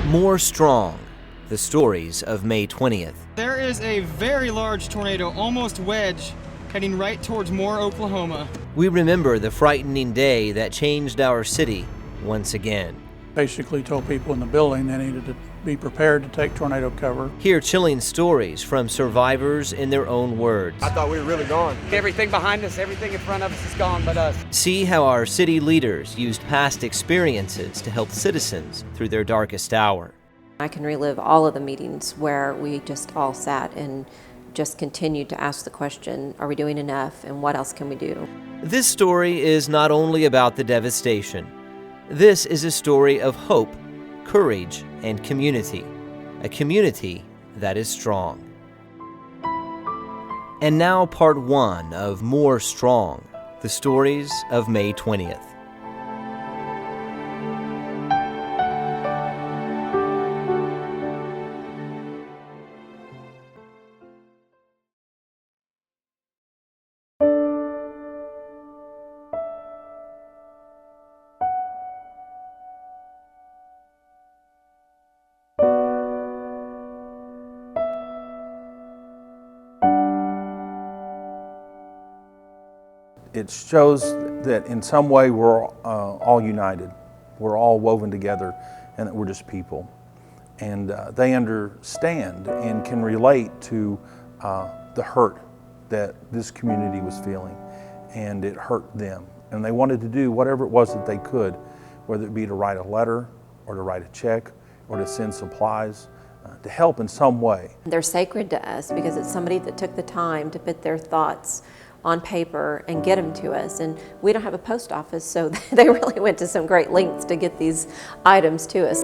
More Strong, the stories of May 20th. There is a very large tornado, almost wedge, heading right towards Moore, Oklahoma. We remember the frightening day that changed our city once again. Basically told people in the building they needed to be prepared to take tornado cover. Hear chilling stories from survivors in their own words. I thought we were really gone. Everything behind us, everything in front of us is gone but us. See how our city leaders used past experiences to help citizens through their darkest hour. I can relive all of the meetings where we just all sat and just continued to ask the question, are we doing enough and what else can we do? This story is not only about the devastation. This is a story of hope, courage, and community. A community that is strong. And now part 1 of More Strong, the stories of May 20th. It shows that in some way we're all united. We're all woven together and that we're just people. And they understand and can relate to the hurt that this community was feeling. And it hurt them. And they wanted to do whatever it was that they could, whether it be to write a letter or to write a check or to send supplies, to help in some way. They're sacred to us because it's somebody that took the time to put their thoughts on paper and get them to us. And we don't have a post office, so they really went to some great lengths to get these items to us.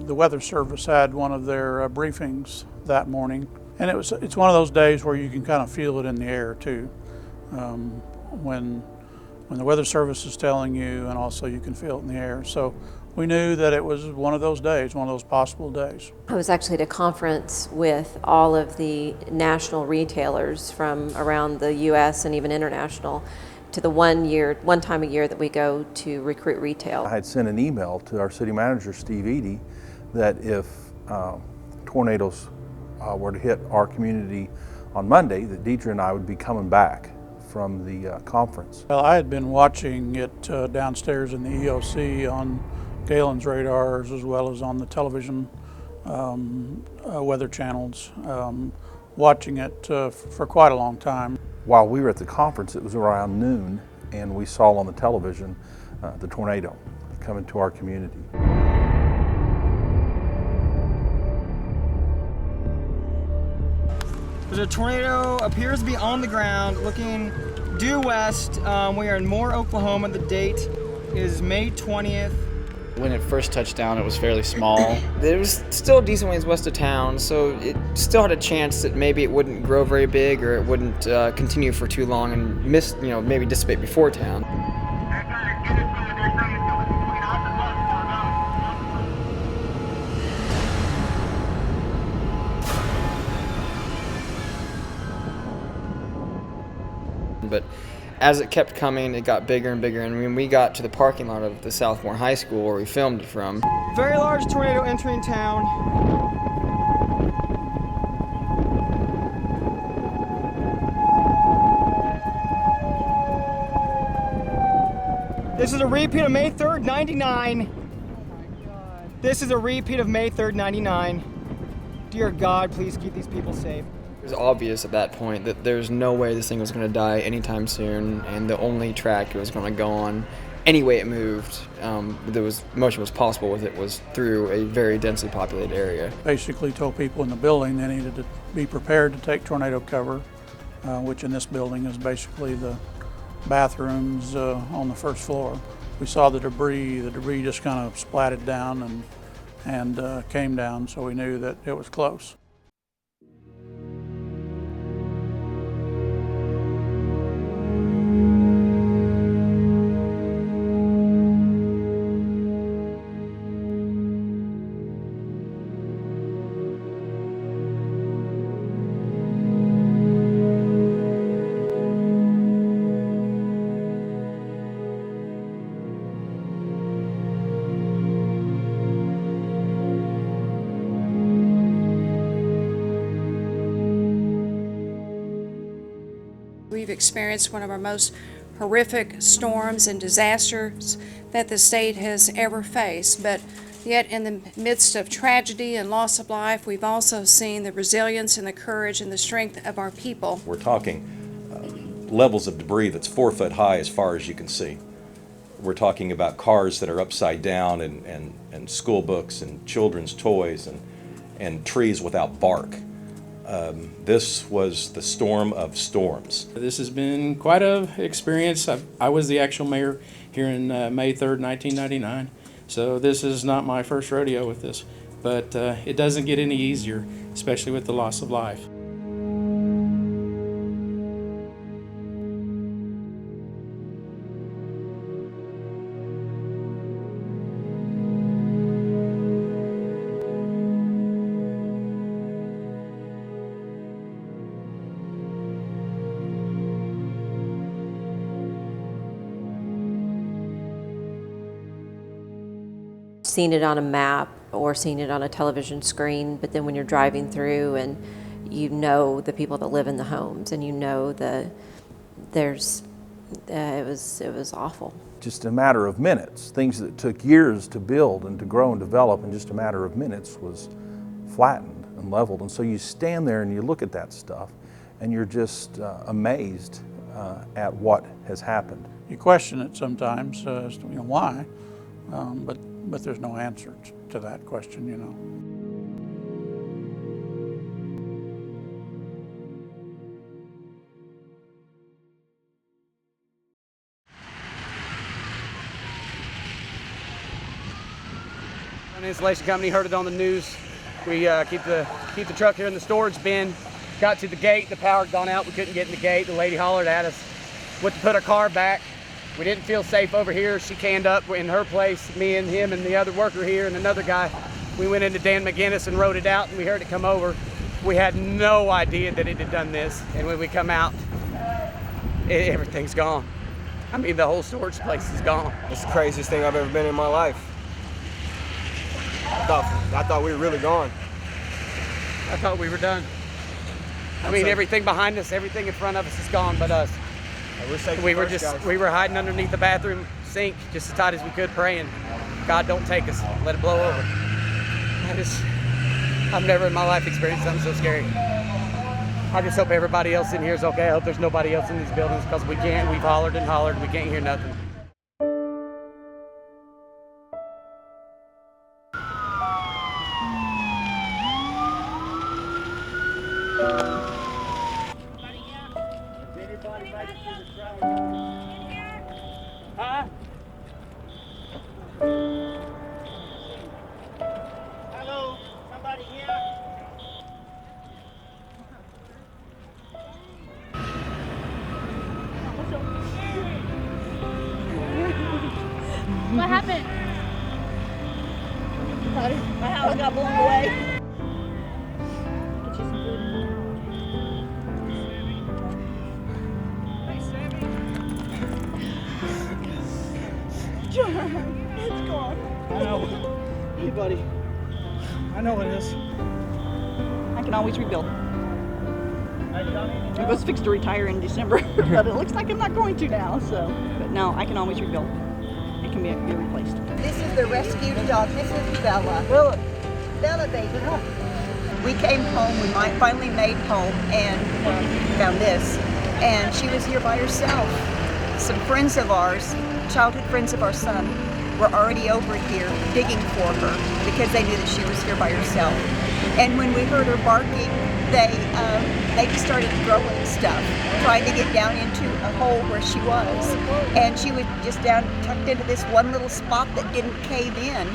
The Weather Service had one of their briefings that morning, and it's one of those days where you can kind of feel it in the air too. When the Weather Service is telling you, and also you can feel it in the air. So we knew that it was one of those days, one of those possible days. I was actually at a conference with all of the national retailers from around the U.S. and even international to the one time a year that we go to recruit retail. I had sent an email to our city manager, Steve Eady, that if tornadoes were to hit our community on Monday, that Deidre and I would be coming back from the conference. Well, I had been watching it downstairs in the EOC on Galen's radars as well as on the television weather channels, watching it for quite a long time. While we were at the conference, it was around noon, and we saw on the television the tornado coming to our community. There's a tornado, appears to be on the ground, looking due west. We are in Moore, Oklahoma. The date is May 20th. When it first touched down, it was fairly small. It was still a decent ways west of town, so it still had a chance that maybe it wouldn't grow very big or it wouldn't continue for too long and maybe dissipate before town. But as it kept coming, it got bigger and bigger, and when we got to the parking lot of the Southmore High School where we filmed it from. Very large tornado entering town. This is a repeat of May 3rd, 99. This is a repeat of May 3rd, 99. Dear God, please keep these people safe. It was obvious at that point that there's no way this thing was going to die anytime soon, and the only track it was going to go on, any way it moved, motion was possible with it, was through a very densely populated area. Basically told people in the building they needed to be prepared to take tornado cover, which in this building is basically the bathrooms on the first floor. We saw the debris just kind of splatted down and came down, so we knew that it was close. We've experienced one of our most horrific storms and disasters that the state has ever faced. But yet in the midst of tragedy and loss of life, we've also seen the resilience and the courage and the strength of our people. We're talking levels of debris that's 4 foot high as far as you can see. We're talking about cars that are upside down and school books and children's toys and trees without bark. This was the storm of storms. This has been quite an experience. I was the actual mayor here in May 3rd, 1999. So this is not my first rodeo with this, but it doesn't get any easier, especially with the loss of life. Seen it on a map or seen it on a television screen, but then when you're driving through and you know the people that live in the homes and you know it was awful. Just a matter of minutes. Things that took years to build and to grow and develop in just a matter of minutes was flattened and leveled. And so you stand there and you look at that stuff and you're just amazed at what has happened. You question it sometimes as to why, but there's no answer to that question, An installation company heard it on the news. We keep the truck here in the storage bin. Got to the gate, the power had gone out. We couldn't get in the gate. The lady hollered at us. Went to put our car back. We didn't feel safe over here. She canned up in her place, me and him and the other worker here and another guy. We went into Dan McGinnis and wrote it out and we heard it come over. We had no idea that it had done this. And when we come out, everything's gone. I mean, the whole storage place is gone. It's the craziest thing I've ever been in my life. I thought we were really gone. I thought we were done. I mean, everything behind us, everything in front of us is gone but us. We were hiding underneath the bathroom sink just as tight as we could, praying, God, don't take us, let it blow over. I've never in my life experienced something so scary. I just hope everybody else in here is okay. I hope there's nobody else in these buildings because we've hollered and hollered, we can't hear nothing. Huh? Hello, somebody here? What happened? My house got blown away. Get you some food. John, it's gone. I know. Hey, buddy. I know it is. I can always rebuild. I was fixed to retire in December, but it looks like I'm not going to now, so. But no, I can always rebuild. It can be replaced. This is the rescued dog. This is Bella. Bella, baby. We came home. We finally made home and found this. And she was here by herself. Some friends of ours, childhood friends of our son, were already over here digging for her because they knew that she was here by herself. And when we heard her barking, they just started throwing stuff, trying to get down into a hole where she was. And she was just down, tucked into this one little spot that didn't cave in.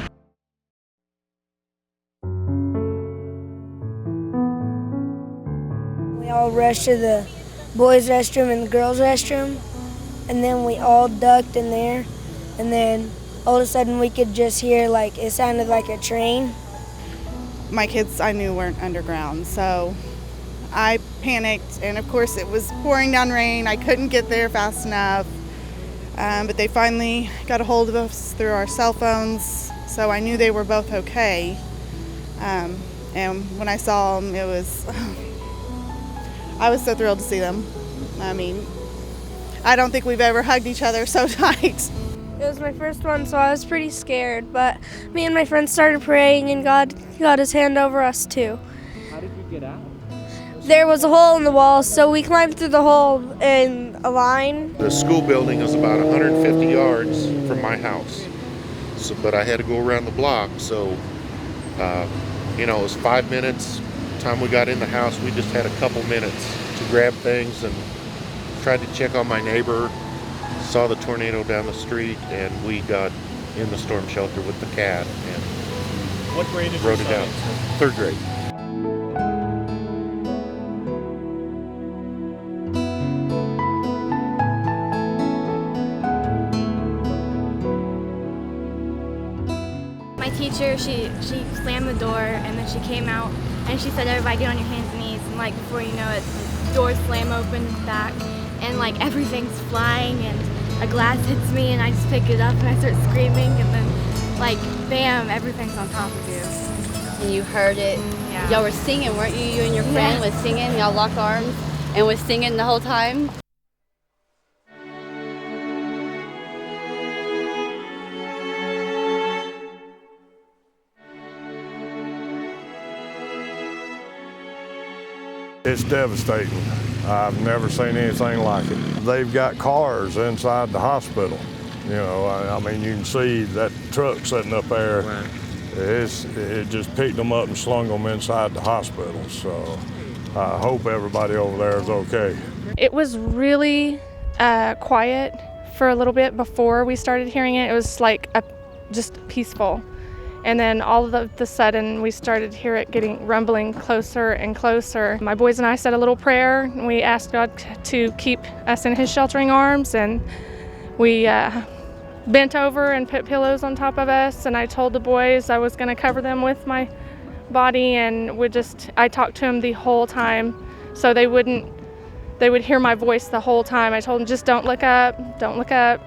We all rushed to the boys' restroom and the girls' restroom, and then we all ducked in there, and then all of a sudden we could just hear, like, it sounded like a train. My kids I knew weren't underground, so I panicked, and of course it was pouring down rain. I couldn't get there fast enough, but they finally got a hold of us through our cell phones, so I knew they were both okay. And when I saw them, I was so thrilled to see them. I mean, I don't think we've ever hugged each other so tight. It was my first one, so I was pretty scared, but me and my friends started praying and God got his hand over us too. How did you get out? There was a hole in the wall, so we climbed through the hole in a line. The school building is about 150 yards from my house, but I had to go around the block, so it was 5 minutes. Time we got in the house, we just had a couple minutes to grab things and tried to check on my neighbor. Saw the tornado down the street, and we got in the storm shelter with the cat and What grade is wrote your it down. son? 3rd grade. My teacher, she slammed the door and then she came out and she said, everybody get on your hands and knees, and like before you know it, the doors slam open back and like everything's flying and a glass hits me and I just pick it up and I start screaming and then like bam, everything's on top of you. And you heard it. Yeah. Y'all were singing, weren't you? You and your friend was singing, y'all locked arms and was singing the whole time. It's devastating. I've never seen anything like it. They've got cars inside the hospital. I mean, you can see that truck sitting up there. Right. It just picked them up and slung them inside the hospital. So I hope everybody over there is okay. It was really quiet for a little bit before we started hearing it. It was like just peaceful. And then all of the sudden, we started to hear it getting rumbling closer and closer. My boys and I said a little prayer, and we asked God to keep us in his sheltering arms, and we bent over and put pillows on top of us, and I told the boys I was going to cover them with my body, and I talked to them the whole time so they would hear my voice the whole time. I told them, just don't look up, don't look up.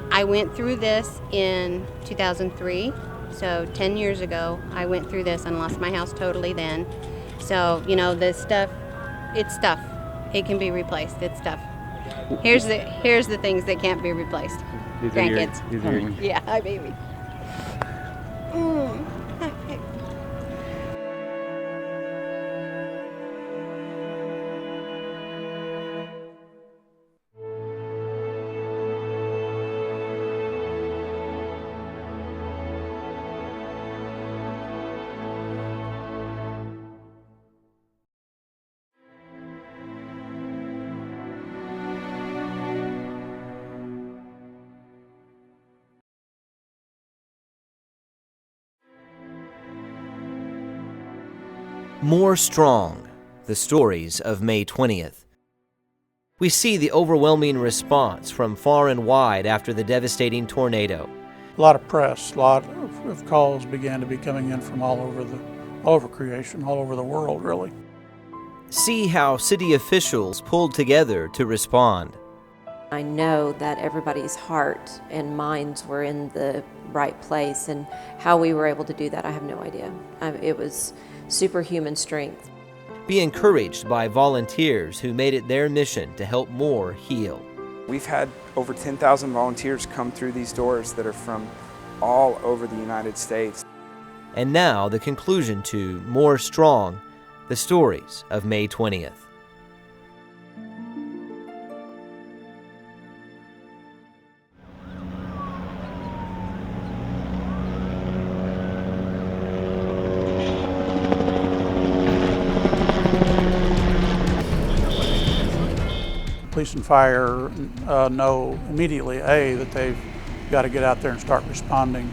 I went through this in 2003. So 10 years ago, I went through this and lost my house totally then. So, this stuff, it's stuff. It can be replaced, it's stuff. Here's the things that can't be replaced. Grandkids. Yeah, hi baby. More Strong, the stories of May 20th. We see the overwhelming response from far and wide after the devastating tornado. A lot of press, a lot of calls began to be coming in from all over creation, all over the world, really. See how city officials pulled together to respond. I know that everybody's heart and minds were in the right place, and how we were able to do that, I have no idea. It was superhuman strength. Be encouraged by volunteers who made it their mission to help Moore heal. We've had over 10,000 volunteers come through these doors that are from all over the United States. And now the conclusion to More Strong, the stories of May 20th. Police and fire know immediately, that they've got to get out there and start responding.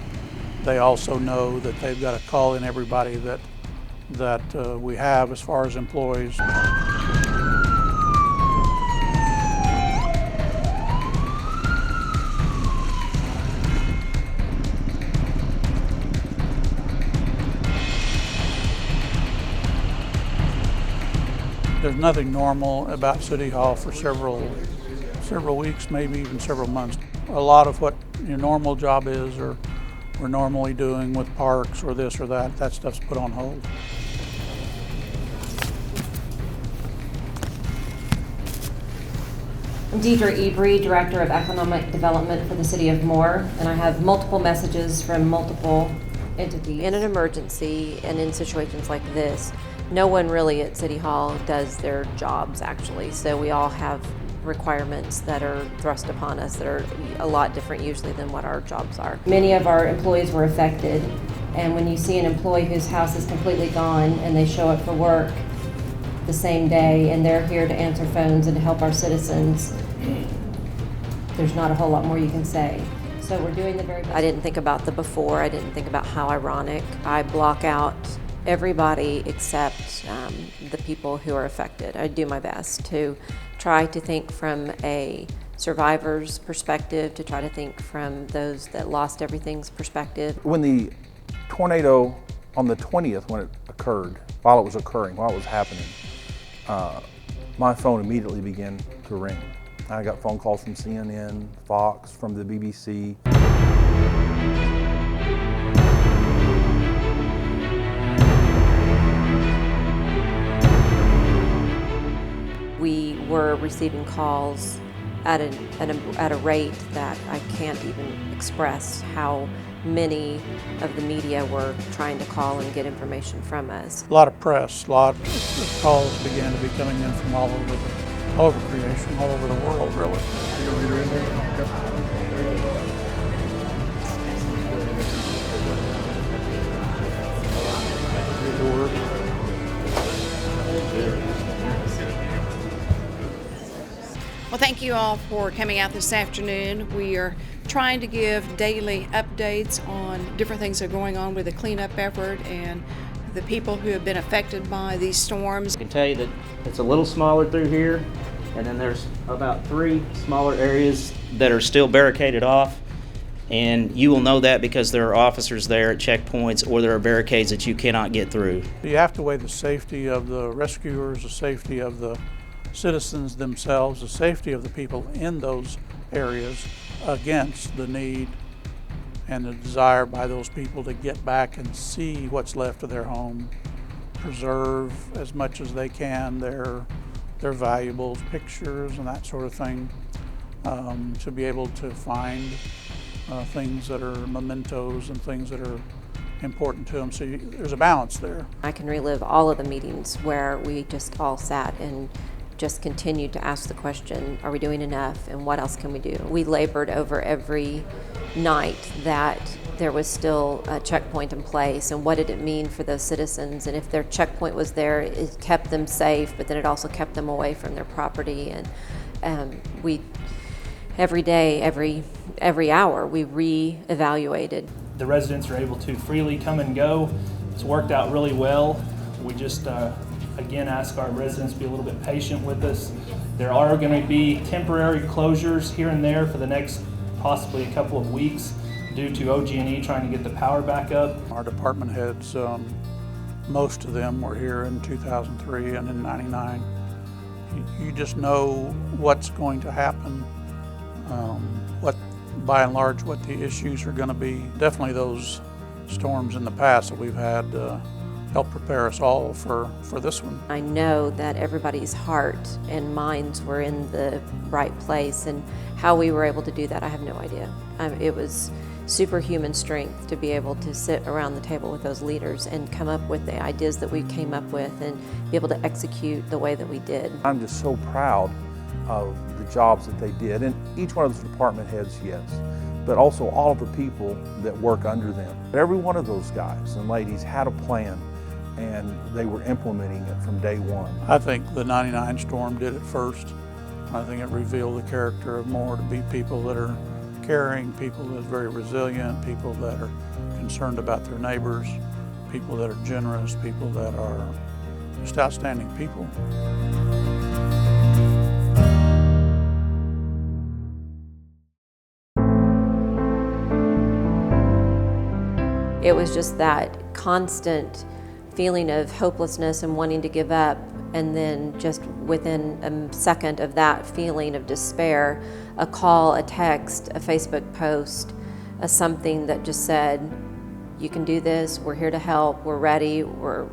They also know that they've got to call in everybody that we have as far as employees. There's nothing normal about City Hall for several weeks, maybe even several months. A lot of what your normal job is, or we're normally doing with parks or this or that stuff's put on hold. I'm Deidre Ebrey, Director of Economic Development for the City of Moore, and I have multiple messages from multiple entities. In an emergency and in situations like this, no one really at City Hall does their jobs actually, so we all have requirements that are thrust upon us that are a lot different usually than what our jobs are. Many of our employees were affected, and when you see an employee whose house is completely gone and they show up for work the same day and they're here to answer phones and to help our citizens, there's not a whole lot more you can say. So we're doing the very best. I didn't think about the before, I didn't think about how ironic. I block out everybody except the people who are affected. I do my best to try to think from a survivor's perspective, to try to think from those that lost everything's perspective. When the tornado on the 20th, when it occurred, while it was occurring, while it was happening, my phone immediately began to ring. I got phone calls from CNN, Fox, from the BBC. We were receiving calls at a rate that I can't even express how many of the media were trying to call and get information from us. A lot of press, a lot of calls began to be coming in from all over creation, all over the world, really. Well, thank you all for coming out this afternoon. We are trying to give daily updates on different things that are going on with the cleanup effort and the people who have been affected by these storms. I can tell you that it's a little smaller through here, and then there's about 3 smaller areas that are still barricaded off. And you will know that because there are officers there at checkpoints, or there are barricades that you cannot get through. You have to weigh the safety of the rescuers, the safety of the citizens themselves, the safety of the people in those areas against the need and the desire by those people to get back and see what's left of their home, preserve as much as they can their valuables, pictures and that sort of thing, to be able to find things that are mementos and things that are important to them. So there's a balance there. I can relive all of the meetings where we just all sat and just continued to ask the question, are we doing enough and what else can we do? We labored over every night that there was still a checkpoint in place and what did it mean for those citizens, and if their checkpoint was there, it kept them safe, but then it also kept them away from their property. And we, every day, every hour, we re-evaluated. The residents are able to freely come and go. It's worked out really well. We just again ask our residents to be a little bit patient with us. There are going to be temporary closures here and there for the next possibly a couple of weeks due to OG&E trying to get the power back up. Our department heads, most of them were here in 2003 and in '99. You just know what's going to happen, by and large what the issues are going to be. Definitely those storms in the past that we've had help prepare us all for this one. I know that everybody's heart and minds were in the right place, and how we were able to do that, I have no idea. It was superhuman strength to be able to sit around the table with those leaders and come up with the ideas that we came up with and be able to execute the way that we did. I'm just so proud of the jobs that they did, and each one of those department heads, yes, but also all of the people that work under them. Every one of those guys and ladies had a plan, and they were implementing it from day one. I think the '99 storm did it first. I think it revealed the character of Moore to be people that are caring, people that are very resilient, people that are concerned about their neighbors, people that are generous, people that are just outstanding people. It was just that constant feeling of hopelessness and wanting to give up, and then just within a second of that feeling of despair, a call, a text, a Facebook post, something that just said, you can do this, we're here to help, we're ready, we're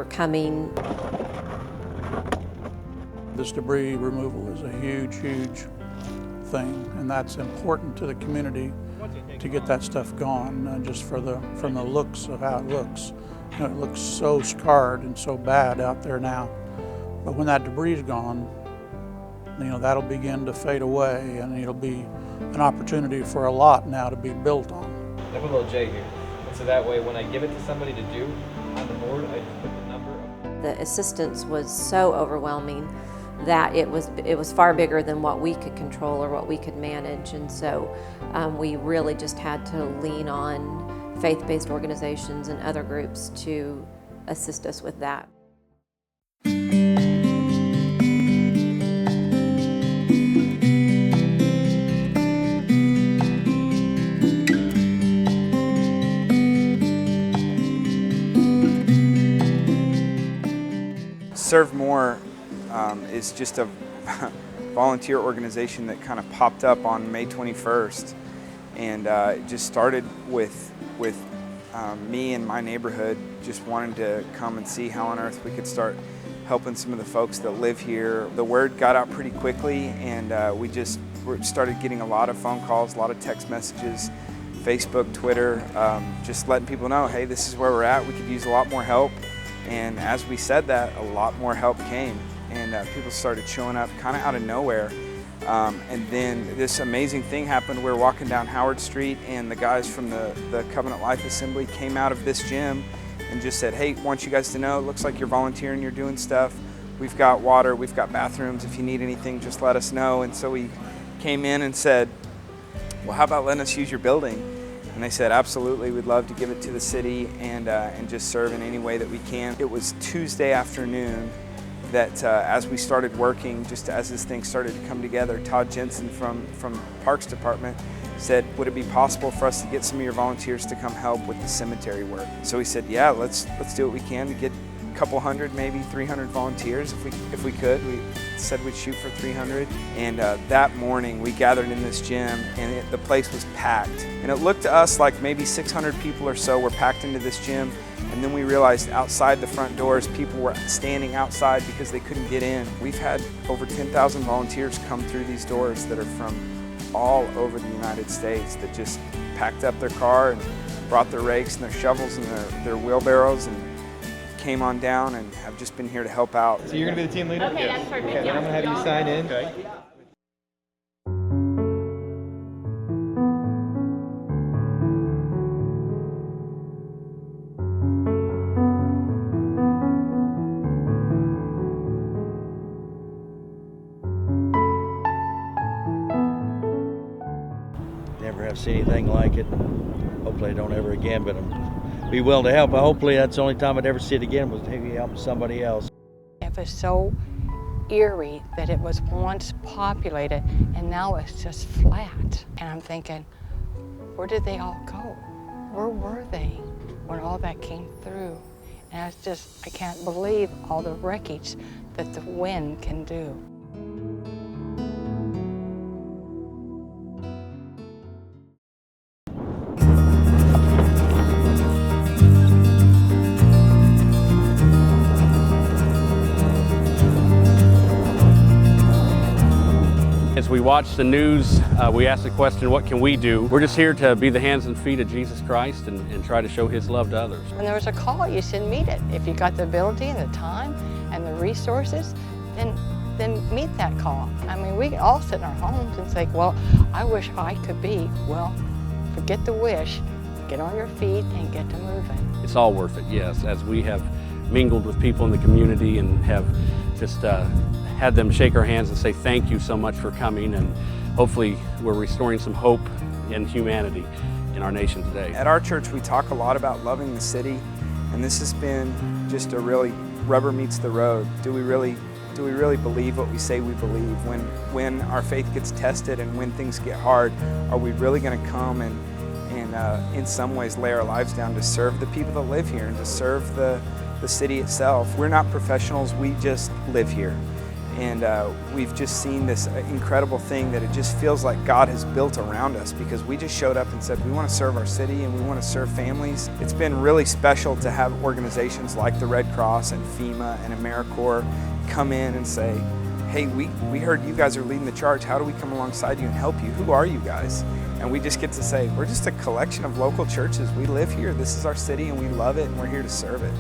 coming. This debris removal is a huge, huge thing, and that's important to the community to get that stuff gone, just from the looks of how it looks. You know, it looks so scarred and so bad out there now. But when that debris is gone, you know, that'll begin to fade away, and it'll be an opportunity for a lot now to be built on. I put a little J here, and so that way when I give it to somebody to do on the board, I just put the number. The assistance was so overwhelming that it was far bigger than what we could control or what we could manage, and so we really just had to lean on faith-based organizations and other groups to assist us with that. Serve More is just a volunteer organization that kind of popped up on May 21st, and it just started with me and my neighborhood just wanting to come and see how on earth we could start helping some of the folks that live here. The word got out pretty quickly, and we just started getting a lot of phone calls, a lot of text messages, Facebook, Twitter, just letting people know, hey, this is where we're at, we could use a lot more help. And as we said that, a lot more help came, and people started showing up kind of out of nowhere. And then this amazing thing happened. We were walking down Howard Street, and the guys from the Covenant Life Assembly came out of this gym and just said, hey, want you guys to know, it looks like you're volunteering, you're doing stuff. We've got water, we've got bathrooms. If you need anything, just let us know. And so we came in and said, well, how about letting us use your building? And they said, absolutely, we'd love to give it to the city and just serve in any way that we can. It was Tuesday afternoon that as we started working, just as this thing started to come together, Todd Jensen from Parks Department said, would it be possible for us to get some of your volunteers to come help with the cemetery work? So we said, yeah, let's do what we can to get a couple hundred, maybe 300 volunteers if we could. We said we'd shoot for 300, and that morning we gathered in this gym, and the place was packed. And it looked to us like maybe 600 people or so were packed into this gym, and then we realized outside the front doors people were standing outside because they couldn't get in. We've had over 10,000 volunteers come through these doors that are from all over the United States that just packed up their car and brought their rakes and their shovels and their wheelbarrows and came on down and have just been here to help out. So you're going to be the team leader? Okay, yes. That's perfect. Okay, then I'm going to have you sign in. Okay. Never have seen anything like it. Hopefully I don't ever again, but I'm be willing to help. Hopefully that's the only time I'd ever see it again was maybe helping somebody else. It was so eerie that it was once populated and now it's just flat. And I'm thinking, where did they all go? Where were they when all that came through? And it's just, I can't believe all the wreckage that the wind can do. As we watch the news, we ask the question, what can we do? We're just here to be the hands and feet of Jesus Christ and try to show His love to others. When there was a call, you should meet it. If you got the ability and the time and the resources, then meet that call. I mean, we can all sit in our homes and say, well, I wish I could be. Well, forget the wish, get on your feet and get to moving. It's all worth it, yes, as we have mingled with people in the community and have just had them shake our hands and say thank you so much for coming, and hopefully we're restoring some hope in humanity in our nation today. At our church we talk a lot about loving the city, and this has been just a really rubber meets the road. Do we really believe what we say we believe? When our faith gets tested and when things get hard, are we really going to come and in some ways lay our lives down to serve the people that live here and to serve the city itself? We're not professionals, we just live here. And we've just seen this incredible thing that it just feels like God has built around us because we just showed up and said we want to serve our city and we want to serve families. It's been really special to have organizations like the Red Cross and FEMA and AmeriCorps come in and say, hey, we heard you guys are leading the charge. How do we come alongside you and help you? Who are you guys? And we just get to say, we're just a collection of local churches. We live here. This is our city, and we love it, and we're here to serve it.